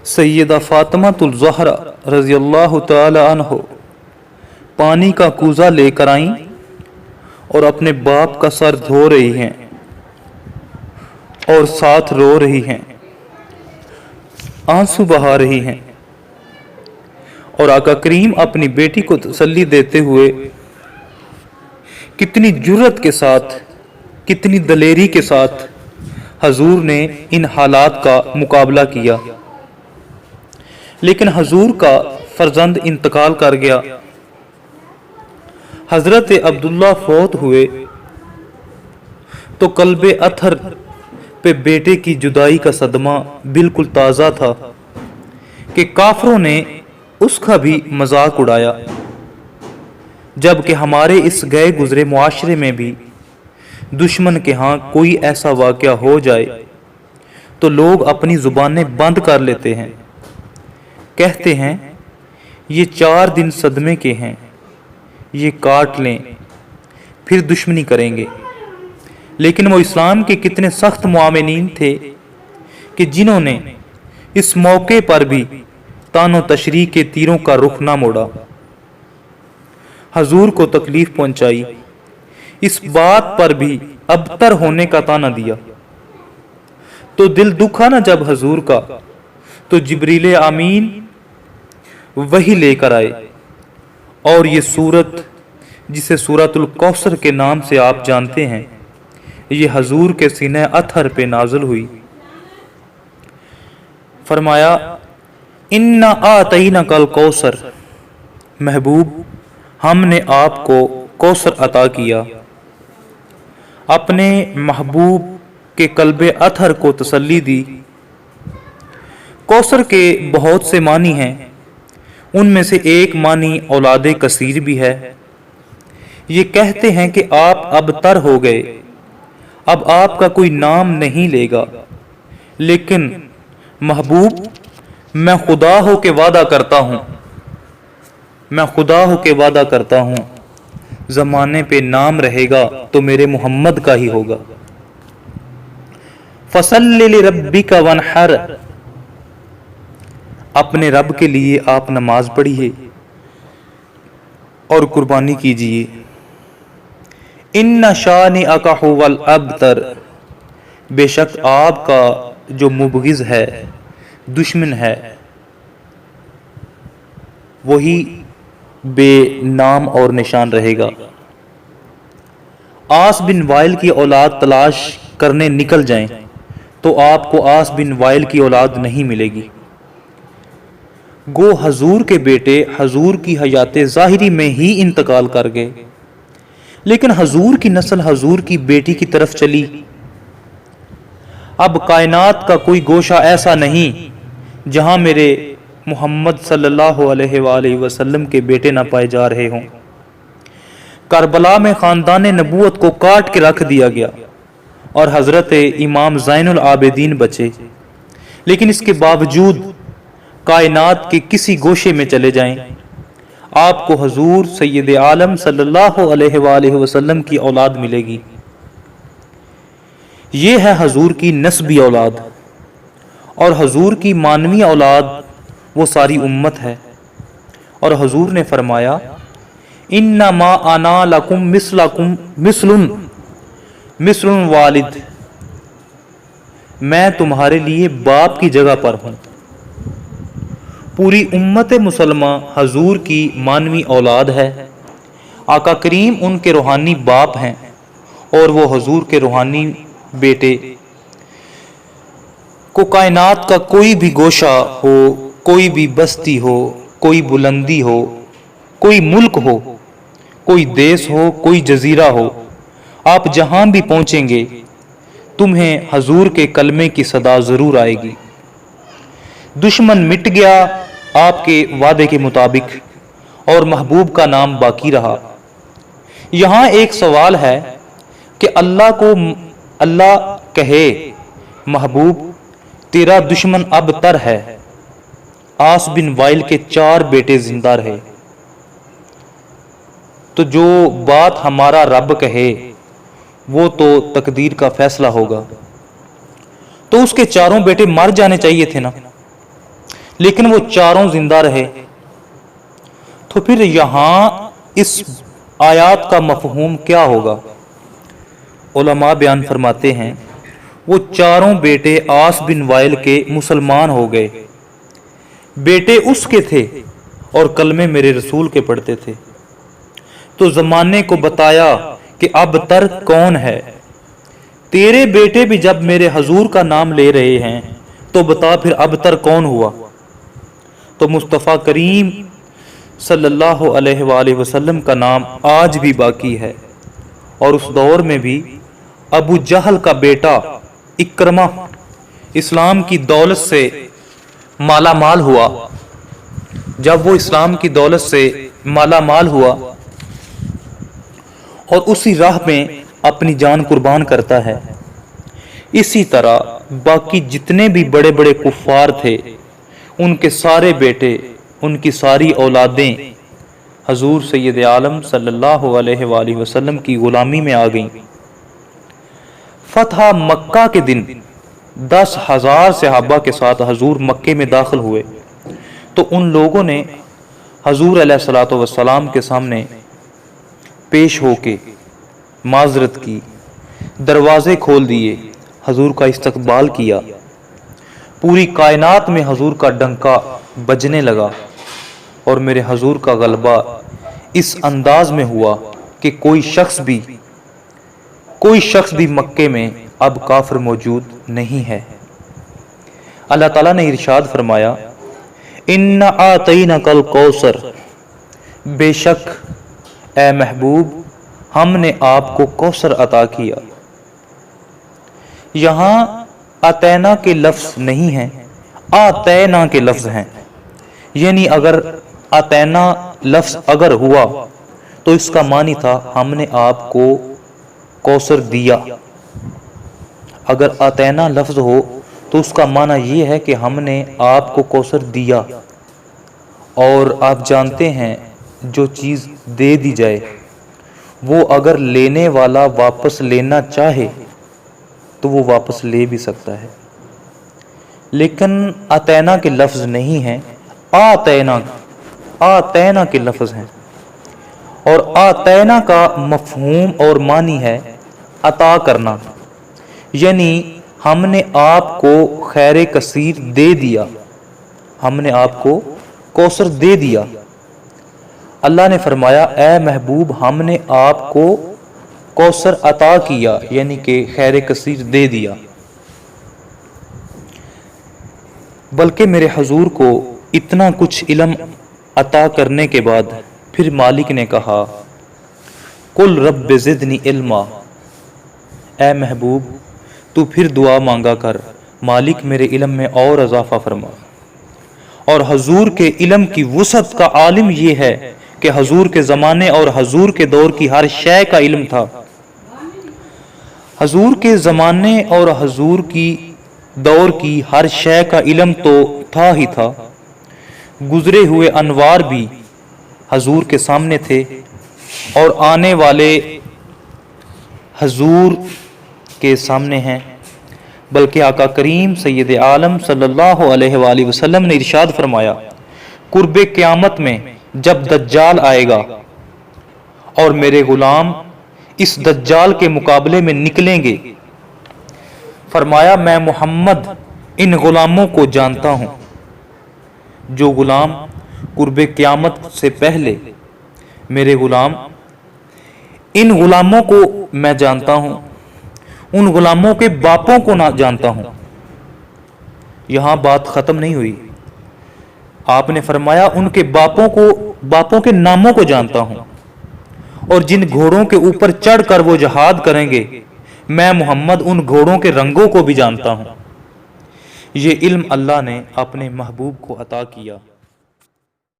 سیدہ فاطمۃ الزہرا رضی اللہ تعالی عنہ پانی کا کوزہ لے کر آئیں اور اپنے باپ کا سر دھو رہی ہیں اور ساتھ رو رہی ہیں، آنسو بہا رہی ہیں، اور آقا کریم اپنی بیٹی کو تسلی دیتے ہوئے کتنی جرأت کے ساتھ، کتنی دلیری کے ساتھ حضور نے ان حالات کا مقابلہ کیا۔ لیکن حضور کا فرزند انتقال کر گیا۔ حضرت عبداللہ فوت ہوئے تو قلب اطہر پہ بیٹے کی جدائی کا صدمہ بالکل تازہ تھا کہ کافروں نے اس کا بھی مذاق اڑایا، جبکہ ہمارے اس گئے گزرے معاشرے میں بھی دشمن کے ہاں کوئی ایسا واقعہ ہو جائے تو لوگ اپنی زبانیں بند کر لیتے ہیں، کہتے ہیں یہ 4 دن صدمے کے ہیں، یہ کاٹ لیں پھر دشمنی کریں گے۔ لیکن وہ اسلام کے کتنے سخت معاونین تھے کہ جنہوں نے اس موقع پر بھی طعن و تشریح کے تیروں کا رخ نہ موڑا، حضور کو تکلیف پہنچائی، اس بات پر بھی ابتر ہونے کا طعنہ دیا۔ تو دل دکھا نہ جب حضور کا، تو جبریل امین وحی لے کر آئے، اور یہ سورت جسے سورۃ الکوثر کے نام سے آپ جانتے ہیں، یہ حضور کے سینہ اطہر پہ نازل ہوئی۔ فرمایا اِنَّا أَعْطَيْنَاكَ الْكَوْثَرَ، محبوب ہم نے آپ کو کوثر عطا کیا۔ اپنے محبوب کے قلب اطہر کو تسلی دی۔ کوثر کے بہت سے معنی ہیں، ان میں سے ایک معنی اولاد کثیر بھی ہے۔ یہ کہتے ہیں کہ آپ اب تر ہو گئے، اب آپ کا کوئی نام نہیں لے گا، لیکن محبوب میں خدا ہو کے وعدہ کرتا ہوں، میں خدا ہو کے وعدہ کرتا ہوں، زمانے پہ نام رہے گا تو میرے محمد کا ہی ہوگا۔ فَصَلِّ لِرَبِّكَ وَانْحَرْ، اپنے رب کے لیے آپ نماز پڑھیے اور قربانی کیجیے۔ إِنَّ شَانِئَكَ هُوَ الْأَبْتَرُ، بے شک آپ کا جو مبغض ہے، دشمن ہے، وہی بے نام اور نشان رہے گا۔ آس بن وائل کی اولاد تلاش کرنے نکل جائیں تو آپ کو آس بن وائل کی اولاد نہیں ملے گی۔ گو حضور کے بیٹے حضور کی حیات ظاہری میں ہی انتقال کر گئے، لیکن حضور کی نسل حضور کی بیٹی کی طرف چلی۔ اب کائنات کا کوئی گوشہ ایسا نہیں جہاں میرے محمد صلی اللہ علیہ وآلہ وسلم کے بیٹے نہ پائے جا رہے ہوں۔ کربلا میں خاندان نبوت کو کاٹ کے رکھ دیا گیا اور حضرت امام زین العابدین بچے، لیکن اس کے باوجود کائنات کے کسی گوشے میں چلے جائیں، آپ کو حضور سید عالم صلی اللہ علیہ وآلہ وسلم کی اولاد ملے گی۔ یہ ہے حضور کی نسبی اولاد، اور حضور کی مانوی اولاد وہ ساری امت ہے۔ اور حضور نے فرمایا انما انا لکم مثل والد، میں تمہارے لیے باپ کی جگہ پر ہوں۔ پوری امت مسلمہ حضور کی مانوی اولاد ہے، آقا کریم ان کے روحانی باپ ہیں اور وہ حضور کے روحانی بیٹے۔ کو کائنات کا کوئی بھی گوشہ ہو، کوئی بھی بستی ہو، کوئی بلندی ہو، کوئی ملک ہو، کوئی دیس ہو، کوئی جزیرہ ہو، آپ جہاں بھی پہنچیں گے تمہیں حضور کے کلمے کی صدا ضرور آئے گی۔ دشمن مٹ گیا آپ کے وعدے کے مطابق، اور محبوب کا نام باقی رہا۔ یہاں ایک سوال ہے کہ اللہ کہے محبوب تیرا دشمن اب تر ہے، آس بن وائل کے 4 بیٹے زندہ رہے، تو جو بات ہمارا رب کہے وہ تو تقدیر کا فیصلہ ہوگا، تو اس کے 4 بیٹے مر جانے چاہیے تھے نا۔ لیکن وہ چاروں زندہ رہے۔ تو پھر یہاں اس آیات کا مفہوم کیا ہوگا؟ علماء بیان فرماتے ہیں وہ چاروں بیٹے عاص بن وائل کے مسلمان ہو گئے۔ بیٹے اس کے تھے اور کلمے میرے رسول کے پڑھتے تھے۔ تو زمانے کو بتایا کہ اب تر کون ہے؟ تیرے بیٹے بھی جب میرے حضور کا نام لے رہے ہیں تو بتا پھر اب تر کون ہوا؟ تو مصطفیٰ کریم صلی اللہ علیہ وآلہ وسلم کا نام آج بھی باقی ہے، اور اس دور میں بھی ابو جہل کا بیٹا اکرمہ اسلام کی دولت سے مالا مال ہوا۔ جب وہ اسلام کی دولت سے مالا مال ہوا اور اسی راہ میں اپنی جان قربان کرتا ہے، اسی طرح باقی جتنے بھی بڑے بڑے کفار تھے ان کے سارے بیٹے، ان کی ساری اولادیں حضور سید عالم صلی اللہ علیہ وآلہ وسلم کی غلامی میں آ گئیں۔ فتح مکہ کے دن 10,000 صحابہ کے ساتھ حضور مکے میں داخل ہوئے تو ان لوگوں نے حضور علیہ الصلوۃ والسلام کے سامنے پیش ہو کے معذرت کی، دروازے کھول دیے، حضور کا استقبال کیا۔ پوری کائنات میں حضور کا ڈنکا بجنے لگا اور میرے حضور کا غلبہ اس انداز میں ہوا کہ کوئی شخص بھی مکے میں اب کافر موجود نہیں ہے۔ اللہ تعالیٰ نے ارشاد فرمایا اِنَّ آتَيْنَكَ الْكَوْثَرَ، بے شک اے محبوب ہم نے آپ کو کوثر عطا کیا۔ یہاں آتینا کے لفظ نہیں ہیں، آتینا کے لفظ ہیں، یعنی اگر آتینا لفظ اگر ہوا تو اس کا معنی تھا ہم نے آپ کو کوثر دیا۔ اگر آتینا لفظ ہو تو اس کا معنی یہ ہے کہ ہم نے آپ کو کوثر دیا، اور آپ جانتے ہیں جو چیز دے دی جائے وہ اگر لینے والا واپس لینا چاہے تو وہ واپس لے بھی سکتا ہے، لیکن آتینا کے لفظ نہیں ہیں، آتینا کے لفظ ہیں، اور آتینا کا مفہوم اور معنی ہے عطا کرنا، یعنی ہم نے آپ کو خیر کثیر دے دیا، ہم نے آپ کو کوثر دے دیا۔ اللہ نے فرمایا اے محبوب ہم نے آپ کو کوثر عطا کیا، یعنی کہ خیر کثیر دے دیا۔ بلکہ میرے حضور کو اتنا کچھ علم عطا کرنے کے بعد پھر مالک نے کہا قل رب زدنی علما، اے محبوب تو پھر دعا مانگا کر مالک میرے علم میں اور اضافہ فرما۔ اور حضور کے علم کی وسعت کا عالم یہ ہے کہ حضور کے زمانے اور حضور کے دور کی ہر شے کا علم تھا۔ حضور کے زمانے اور حضور کی دور کی ہر شے کا علم تو تھا ہی تھا، گزرے ہوئے انوار بھی حضور کے سامنے تھے اور آنے والے حضور کے سامنے ہیں۔ بلکہ آقا کریم سید عالم صلی اللہ علیہ وآلہ وسلم نے ارشاد فرمایا قرب قیامت میں جب دجال آئے گا اور میرے غلام اس دجال کے مقابلے میں نکلیں گے، فرمایا میں محمد ان غلاموں کو جانتا ہوں۔ جو غلام قرب قیامت سے پہلے میرے غلام، ان غلاموں کو میں جانتا ہوں، ان غلاموں کے باپوں کو نہ جانتا ہوں۔ یہاں بات ختم نہیں ہوئی، آپ نے فرمایا ان کے باپوں کے ناموں کو جانتا ہوں، اور جن گھوڑوں کے اوپر چڑھ کر وہ جہاد کریں گے میں محمد ان گھوڑوں کے رنگوں کو بھی جانتا ہوں۔ یہ علم اللہ نے اپنے محبوب کو عطا کیا۔